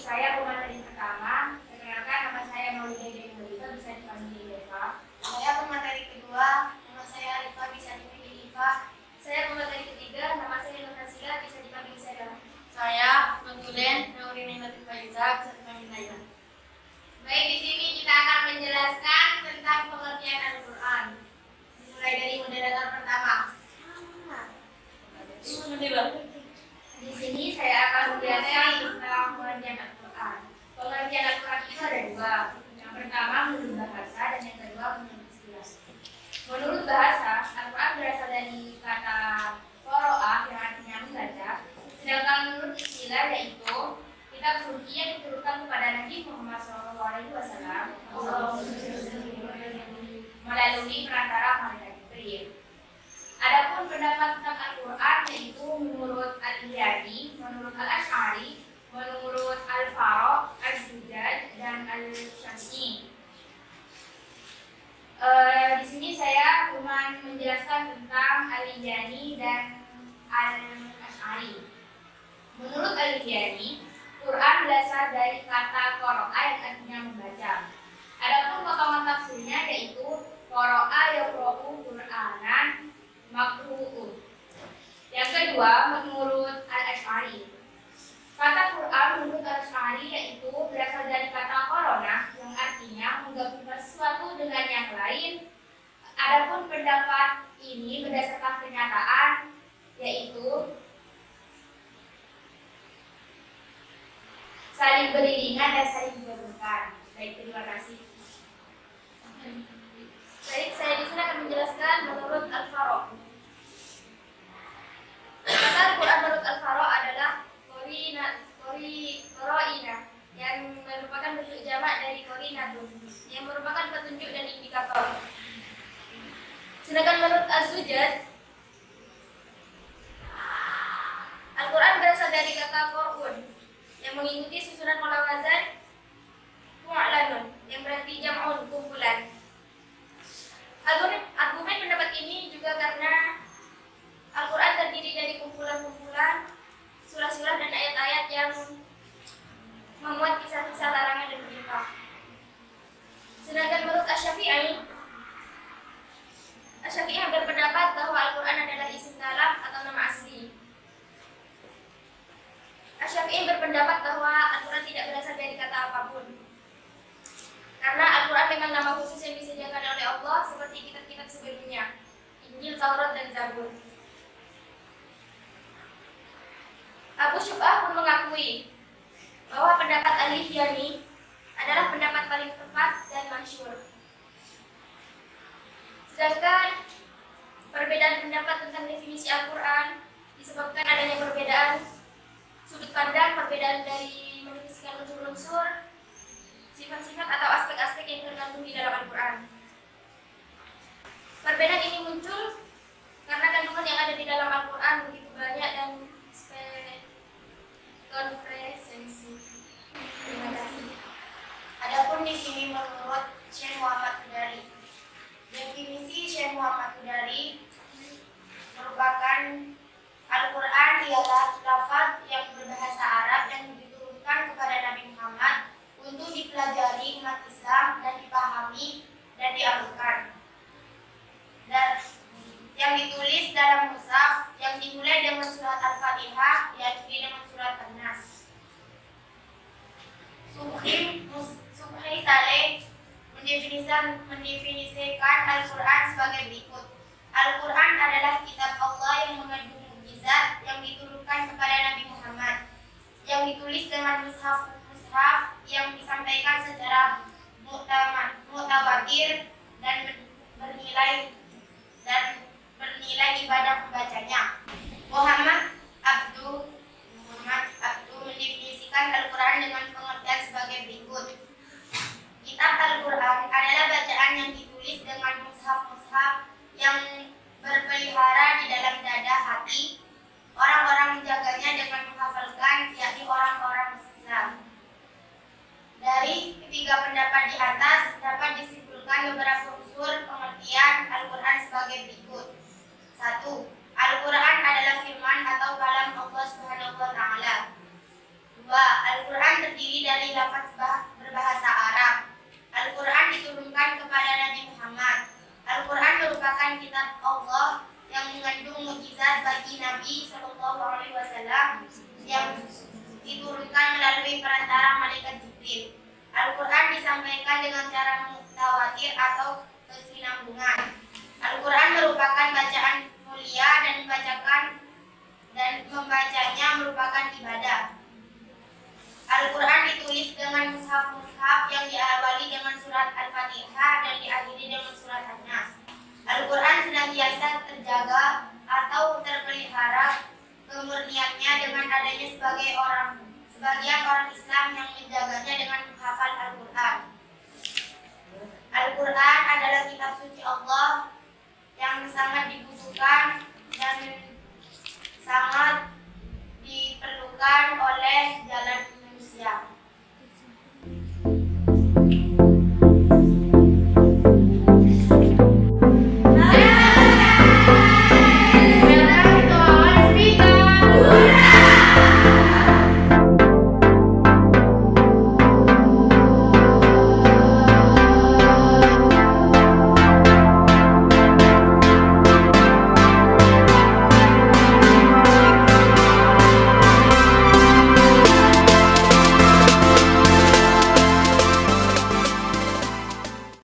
saya pemateri pertama. Perkenalkan, nama saya Maulida Deva, bisa dipanggil Deva. Saya pemateri kedua, nama saya Arifa, bisa dipanggil Iva. Saya pemateri ketiga, nama saya Nur Hasila, bisa dipanggil Seda. Saya Nutulen Nurini Latifah Iza, bisa dipanggil Naila. Baik, di sini kita akan menjelaskan tentang pengertian Al-Quran. Mulai dari moderator pertama. Di sini saya akan menjelaskan tentang pengertian Al-Quran. Pengertian Al-Quran itu ada dua. Yang pertama menurut bahasa dan yang kedua menurut istilah. Menurut bahasa, Al-Quran berasal dari kata qoro'ah yang artinya membaca. Sedangkan menurut istilah yaitu kitab suci yang diturunkan kepada Nabi Muhammad SAW melalui perantara malaikat Jibril. Adapun pendapat tentang Al-Quran yaitu menurut Al-Iyadi, menurut Al-Ash'ari, menurut Al-Faroq, Al-Zujaj, dan Al-Syamsi. Di sini saya cuma menjelaskan tentang Al-Iyadi dan Al-Ash'ari. Menurut Al-Iyadi, Quran berasal dari kata qoro'a yang artinya membaca. Adapun potongan tafsirnya yaitu qoro'a yaqra'u Qur'anan makru'un. Yang kedua, menurut Al-Ash'ari. Kata Quran menurut Al-Ash'ari yaitu berasal dari kata korona yang artinya menggabungkan sesuatu dengan yang lain. Adapun pendapat ini berdasarkan kenyataan yaitu saling beriringan dan saling menggabungkan. Baik, terima kasih. Baik, saya di sini akan menjelaskan menurut Al-Faroq. Kata Al-Quran menurut Al-Faroq adalah qoro'ina yang merupakan bentuk jamak dari qorinatun yang merupakan petunjuk dan indikator. Sedangkan menurut Az-Zujaj, Al-Quran berasal dari kata qur'un yang mengikuti susunan pola wazan mu'lanun yang berarti jam'un, kumpulan. Argumen pendapat ini juga karena Al-Quran terdiri dari kumpulan-kumpulan surah-surah dan ayat-ayat yang memuat kisah-kisah larangan dan perintah. Sedangkan menurut Asy-Syafi'i berpendapat bahwa Al-Quran adalah isim kalam atau nama asli. Asy-Syafi'i berpendapat bahwa Al-Quran tidak berasal dari kata apapun. Karena Al-Quran memang nama khusus yang disediakan oleh Allah seperti kitab-kitab sebelumnya, Injil, Taurat, dan Zabur. Abu Syub'ah pun mengakui bahwa pendapat Al-Iyani adalah pendapat paling tepat dan masyhur. Sedangkan perbedaan pendapat tentang definisi Al-Quran disebabkan adanya perbedaan sudut pandang, perbedaan dari mendefinisikan unsur-unsur, sifat-sifat atau aspek-aspek yang terkandung di dalam Al-Quran. Perbedaan ini muncul karena kandungan yang ada di dalam Al-Quran begitu banyak dan konfresensi. Terima kasih. Adapun di sini menurut Syekh Muhammad Hudari, definisi Syekh Muhammad Hudari merupakan Al-Quran ialah lafaz yang berbahasa Arab yang diturunkan kepada Nabi Muhammad untuk dipelajari umat Islam dan dipahami dan diamalkan. Dan yang ditulis dalam mushaf yang dimulai dengan surat Al-Fatihah diakhiri dengan surat An-Nas. Subhi Saleh mendefinisikan Al-Quran sebagai berikut. Al-Quran adalah kitab Allah yang mengandung mukjizat yang diturunkan kepada Nabi Muhammad, yang ditulis dengan mushaf yang disampaikan secara mutawatir dan bernilai ibadah pembacanya. Muhammad Abdu mendefinisikan Al-Quran dengan pengertian sebagai berikut. Kitab Al-Quran adalah bacaan yang ditulis dengan mushaf yang berpelihara di dalam dada hati. Orang-orang menjaganya dengan menghafalkan, yakni orang-orang Islam. Dari ketiga pendapat di atas dapat disimpulkan beberapa unsur pengertian Al-Quran sebagai berikut. 1. Al-Quran adalah firman atau kalam Allah Subhanahu wa Ta'ala. 2. Al-Quran terdiri dari lafaz berbahasa Arab. Al-Quran diturunkan kepada Nabi Muhammad. Al-Quran merupakan kitab Allah yang mengandung mukjizat bagi Nabi Shallallahu Alaihi Wasallam yang diturunkan melalui perantara malaikat Jibril. Al-Quran disampaikan dengan cara mutawatir atau kesinambungan. Al-Quran merupakan bacaan mulia dan membacanya merupakan ibadah. Al-Quran ditulis dengan mushaf-mushaf yang diawali dengan surat Al-Fatihah dan diakhiri dengan surat An-Nas. Al-Quran senantiasa terjaga atau terpelihara kemurniannya dengan adanya sebagian orang Islam yang menjaganya dengan menghafal Al-Quran. Al-Quran adalah kitab suci Allah yang sangat dibutuhkan dan sangat diperlukan oleh jalan manusia.